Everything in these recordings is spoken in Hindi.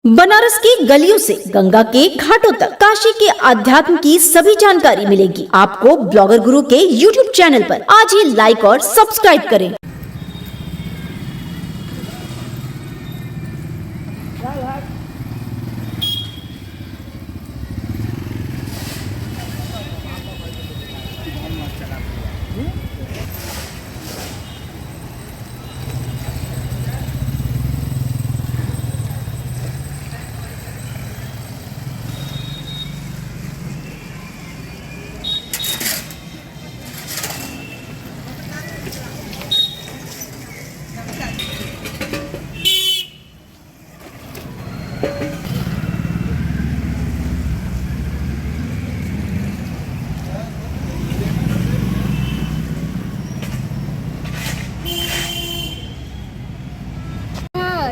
बनारस की गलियों से गंगा के घाटों तक काशी के आध्यात्म की सभी जानकारी मिलेगी आपको ब्लॉगर गुरु के YouTube चैनल पर। आज ही लाइक और सब्सक्राइब करें।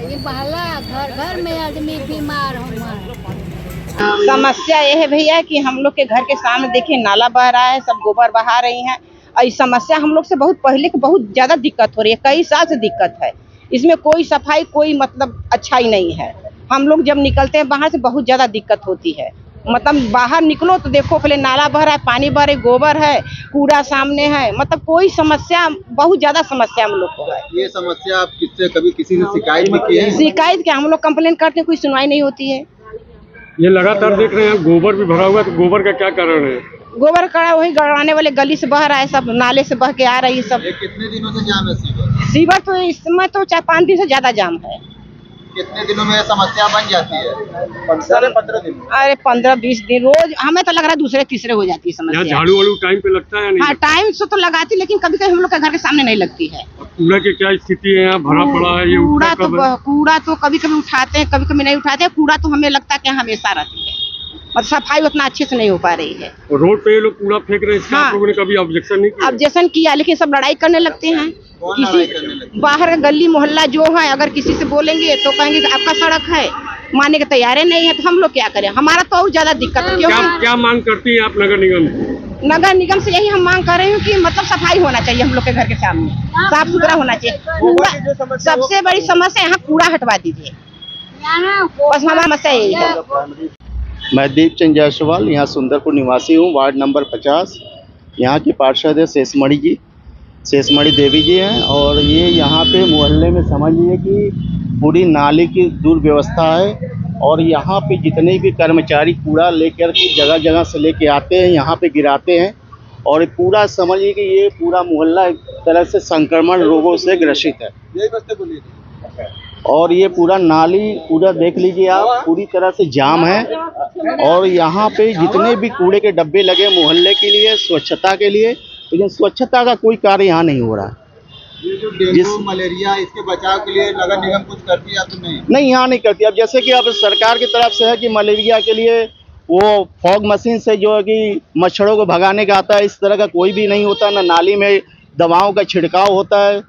ये बहला घर घर में आदमी बीमार हुआ। समस्या ये है भैया कि हम लोग के घर के सामने देखिए नाला बह रहा है, सब गोबर बहा रही हैं और इस समस्या हम लोग से बहुत पहले के बहुत ज्यादा दिक्कत हो रही है, कई साल से दिक्कत है। इसमें कोई सफाई कोई मतलब अच्छा ही नहीं है। हम लोग जब निकलते हैं बाहर से बहुत ज्यादा दिक्कत होती है। मतलब बाहर निकलो तो देखो पहले नाला बह रहा है, पानी बह रहा है, गोबर है, कूड़ा सामने है, मतलब कोई समस्या बहुत ज्यादा समस्या हम लोग को है। ये समस्या आप किससे कभी किसी से शिकायत भी की है? शिकायत क्या, हम लोग कंप्लेन करते हैं, कोई सुनवाई नहीं होती है। ये लगातार देख रहे हैं गोबर भी भरा हुआ है, तो गोबर का क्या कारण है? गोबर कड़ा वही गड़ाने वाले गली से बह रहा है, सब नाले से बह के आ रही है सब। ये कितने दिनों से जाम है सीवर? सीवर तो इस समय तो 4-5 दिन से ज्यादा जाम है। कितने दिनों में ये समस्या बन जाती है? 15 दिन। अरे 15-20 दिन रोज, हमें तो लग रहा है दूसरे तीसरे हो जाती है यहाँ समस्या। झाड़ू वाड़ू टाइम पे लगता है या नहीं? हाँ टाइम से तो लगाती, लेकिन कभी कभी हम लोग के घर के सामने नहीं लगती है। कूड़ा की क्या स्थिति है? यहाँ भरा पड़ा है, ये कूड़ा तो कभी कभी उठाते हैं, कभी कभी नहीं उठाते हैं। कूड़ा तो हमें लगता है कि हमेशा रहती है, और सफाई उतना अच्छे से नहीं हो पा रही है। रोड पे ये लोग कूड़ा फेंक रहे हैं, इसका हाँ। आप लोगों ने कभी ऑब्जेक्शन नहीं किया? ऑब्जेक्शन किया, लेकिन सब लड़ाई करने लगते हैं। कौन लड़ाई करने किसी लगते हैं? बाहर गली मोहल्ला जो है, अगर किसी से बोलेंगे तो कहेंगे कि आपका सड़क है, मानने के तैयार नहीं है, तो हम लोग क्या करें? हमारा तो और ज्यादा दिक्कत है। क्या मांग करती हैं आप नगर निगम से? नगर निगम से यही हम मांग कर रहे हैं कि मतलब सफाई होना चाहिए हम लोग के घर के सामने, साफ सुथरा होना चाहिए। कूड़ा सबसे बड़ी समस्या, यहाँ कूड़ा हटवा दीजिए, बस हमारा समस्या यही है। मैं दीपचंद जायसवाल यहाँ सुंदरपुर निवासी हूँ, वार्ड नंबर 50। यहाँ की पार्षद है शेषमणि जी, शेषमणि देवी जी हैं। और ये यहाँ पे मोहल्ले में समझ लीजिए कि पूरी नाली की दुर्व्यवस्था है। और यहाँ पे जितने भी कर्मचारी कूड़ा लेकर के जगह जगह से लेके आते हैं, यहाँ पे गिराते हैं। और पूरा समझिए कि ये पूरा मोहल्ला एक तरह से संक्रमण रोगों से ग्रसित है। यही बस्ते बोलिए। और ये पूरा नाली पूरा देख लीजिए आप, पूरी तरह से जाम है। और यहाँ पे जितने भी कूड़े के डब्बे लगे मोहल्ले के लिए, स्वच्छता के लिए, लेकिन स्वच्छता का कोई कार्य यहाँ नहीं हो रहा है। ये जो डेंगू मलेरिया, इसके बचाव के लिए नगर निगम कुछ करती है या तो नहीं? नहीं, यहाँ नहीं करती। अब जैसे कि अब सरकार की तरफ से है कि मलेरिया के लिए वो फॉग मशीन से जो है कि मच्छरों को भगाने का आता है, इस तरह का कोई भी नहीं होता। ना नाली में दवाओं का छिड़काव होता है।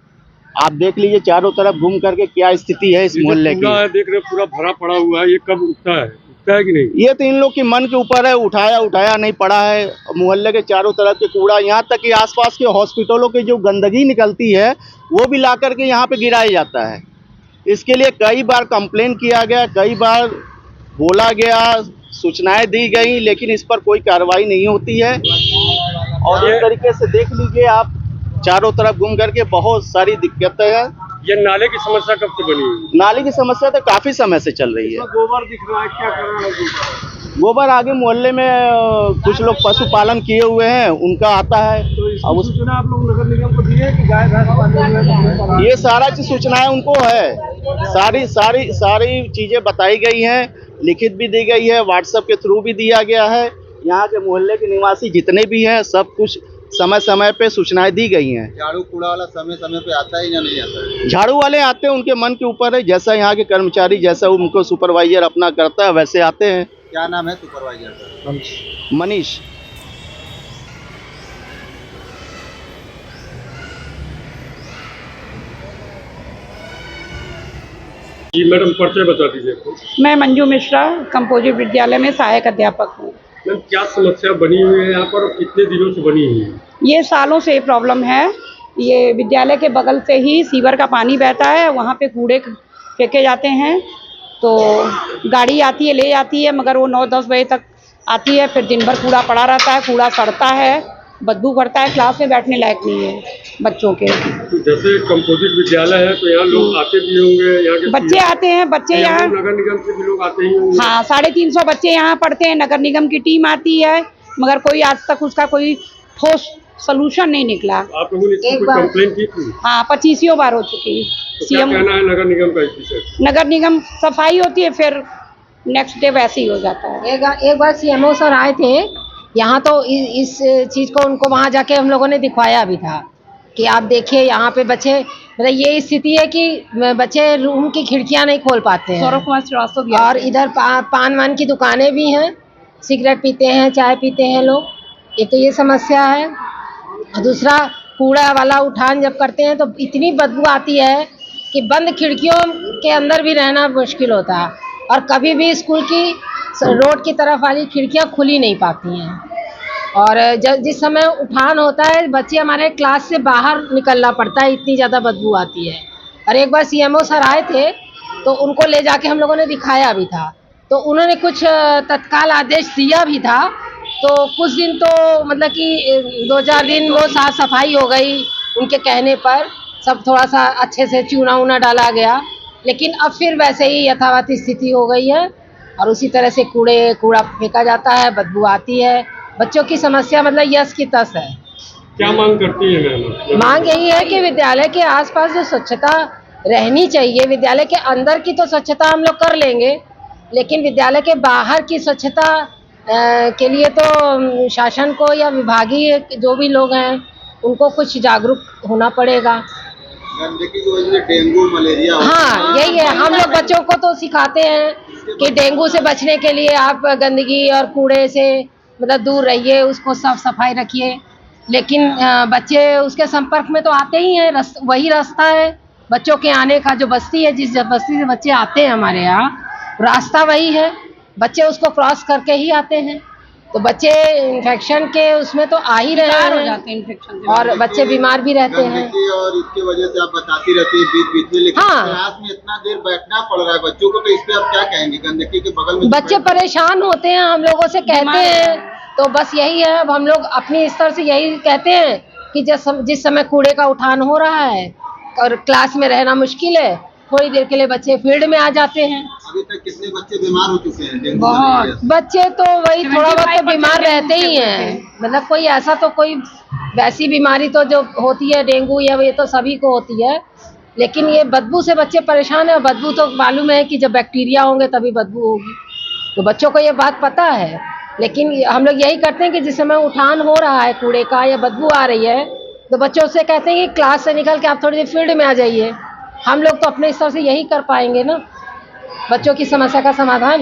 आप देख लीजिए चारों तरफ घूम करके क्या स्थिति है इस मोहल्ले की। देख रहे हैं पूरा भरा पड़ा हुआ है, ये कब उठता है कि नहीं? ये तो इन लोग के मन के ऊपर है, उठाया नहीं पड़ा है। मोहल्ले के चारों तरफ के कूड़ा, यहाँ तक कि आसपास के हॉस्पिटलों की जो गंदगी निकलती है वो भी ला करके यहाँ पे गिराया जाता है। इसके लिए कई बार कंप्लेन किया गया, कई बार बोला गया, सूचनाएं दी गई, लेकिन इस पर कोई कार्रवाई नहीं होती है। और इस तरीके से देख लीजिए आप चारों तरफ घूम करके बहुत सारी दिक्कतें हैं। ये नाले की समस्या कब से बनी हुई? नाली की समस्या तो काफी समय से चल रही है। गोबर दिख रहा है, क्या कर रहा है? गोबर आगे मोहल्ले में कुछ लोग पशुपालन किए हुए हैं, उनका आता है। अब उस सूचना आप लोग नगर निगम को दिए कि गाय भैंस पालने में? ये सारा चीज सूचनाएं उनको है, सारी चीजें बताई गई हैं, लिखित भी दी गई है, व्हाट्सएप के थ्रू भी दिया गया है। यहाँ के मोहल्ले के निवासी जितने भी हैं सब कुछ समय समय पे सूचनाएं दी गई हैं। झाड़ू कूड़ा वाला समय समय पे आता है या नहीं आता है? झाड़ू वाले आते हैं, उनके मन के ऊपर है। जैसा यहाँ के कर्मचारी, जैसा उनको सुपरवाइजर अपना करता है वैसे आते हैं। क्या नाम है सुपरवाइजर का? मनीष। जी मैडम, परिचय बता दीजिए। मैं मंजू मिश्रा कंपोजिट विद्यालय में सहायक अध्यापक हूँ। मैम, क्या समस्या बनी हुई है यहाँ पर और कितने दिनों से बनी हुई है? ये सालों से प्रॉब्लम है। ये विद्यालय के बगल से ही सीवर का पानी बहता है, वहाँ पे कूड़े फेंके जाते हैं तो गाड़ी आती है, ले जाती है, मगर वो 9-10 बजे तक आती है। फिर दिन भर कूड़ा पड़ा रहता है, कूड़ा सड़ता है, बदबू करता है, क्लास में बैठने लायक नहीं है बच्चों के। जैसे कंपोजिट विद्यालय है तो यहाँ लोग आते भी होंगे, यहाँ के बच्चे आते हैं, बच्चे यहाँ, नगर निगम से भी लोग आते ही होंगे। हाँ 350 बच्चे यहाँ पढ़ते हैं। नगर निगम की टीम आती है, मगर कोई आज तक उसका कोई ठोस सलूशन नहीं निकला। आप लोगों ने इसकी कोई कंप्लेंट की थी? हाँ 25 बार हो चुकी। तो क्या कहना है नगर निगम का इस विषय? नगर निगम सफाई होती है, फिर नेक्स्ट डे वैसे ही हो जाता है। एक बार सीएमओ सर आए थे यहाँ, तो इस चीज़ को उनको वहाँ जाके हम लोगों ने दिखवाया भी था कि आप देखिए यहाँ पे बच्चे, मतलब ये स्थिति है कि बच्चे रूम की खिड़कियाँ नहीं खोल पाते हैं। सौरभ कुमार श्रीवास्तव भी और इधर पान वान की दुकानें भी हैं, सिगरेट पीते हैं, चाय पीते हैं लोग, एक तो ये समस्या है। और दूसरा, कूड़ा वाला उठान जब करते हैं तो इतनी बदबू आती है कि बंद खिड़कियों के अंदर भी रहना मुश्किल होता है, और कभी भी स्कूल की रोड की तरफ वाली खिड़कियां खुली नहीं पाती हैं। और जिस समय उठान होता है, बच्चे हमारे क्लास से बाहर निकलना पड़ता है, इतनी ज़्यादा बदबू आती है। और एक बार सीएमओ सर आए थे तो उनको ले जाके हम लोगों ने दिखाया भी था, तो उन्होंने कुछ तत्काल आदेश दिया भी था। तो कुछ दिन तो मतलब कि 2-4 दिन वो साफ सफाई हो गई, उनके कहने पर सब थोड़ा सा अच्छे से चूना ऊना डाला गया, लेकिन अब फिर वैसे ही यथावत स्थिति हो गई है। और उसी तरह से कूड़ा फेंका जाता है, बदबू आती है। बच्चों की समस्या मतलब यस की तस है। क्या मांग करती है मैम? मांग यही है कि विद्यालय के आसपास जो स्वच्छता रहनी चाहिए, विद्यालय के अंदर की तो स्वच्छता हम लोग कर लेंगे, लेकिन विद्यालय के बाहर की स्वच्छता के लिए तो शासन को या विभागीय जो भी लोग हैं उनको कुछ जागरूक होना पड़ेगा। गंदगी की वजह से डेंगू मलेरिया हाँ यही है, हम लोग बच्चों को तो सिखाते हैं कि डेंगू से बचने के लिए आप गंदगी और कूड़े से मतलब दूर रहिए, उसको साफ सफाई रखिए, लेकिन बच्चे उसके संपर्क में तो आते ही हैं। वही रास्ता है बच्चों के आने का, जो बस्ती है, जिस बस्ती से बच्चे आते हैं हमारे यहाँ, रास्ता वही है, बच्चे उसको क्रॉस करके ही आते हैं। तो बच्चे इन्फेक्शन के उसमें तो आ ही रहे हो हैं जाते हैं इन्फेक्शन से, और बच्चे बीमार भी रहते हैं। गंदगी और इसकी वजह से आप बताती रहती है बीच में, लेकिन हाँ। क्लास में इतना देर बैठना पड़ रहा है बच्चों को, तो इस पे आप क्या कहेंगे? गंदगी के बगल में बच्चे परेशान होते हैं, हम लोगों से कहते हैं, तो बस यही है। अब हम लोग अपनी स्तर से यही कहते हैं कि जिस समय कूड़े का उठान हो रहा है और क्लास में रहना मुश्किल है, थोड़ी देर के लिए बच्चे फील्ड में आ जाते हैं। अभी तक कितने बच्चे बीमार हो चुके हैं डेंगू बहुत मलेरिया से? बच्चे तो वही थोड़ा बहुत तो बीमार रहते ही हैं, मतलब कोई ऐसा तो कोई वैसी बीमारी तो जो होती है डेंगू या ये तो सभी को होती है, लेकिन ये बदबू से बच्चे परेशान है। बदबू तो मालूम है कि जब बैक्टीरिया होंगे तभी बदबू होगी, तो बच्चों को ये बात पता है। लेकिन हम लोग यही करते हैं कि जिस समय उठान हो रहा है कूड़े का या बदबू आ रही है, तो बच्चों से कहते हैं कि क्लास से निकल के आप थोड़ी देर फील्ड में आ जाइए। हम लोग तो अपने स्तर से यही कर पाएंगे ना बच्चों की समस्या का समाधान।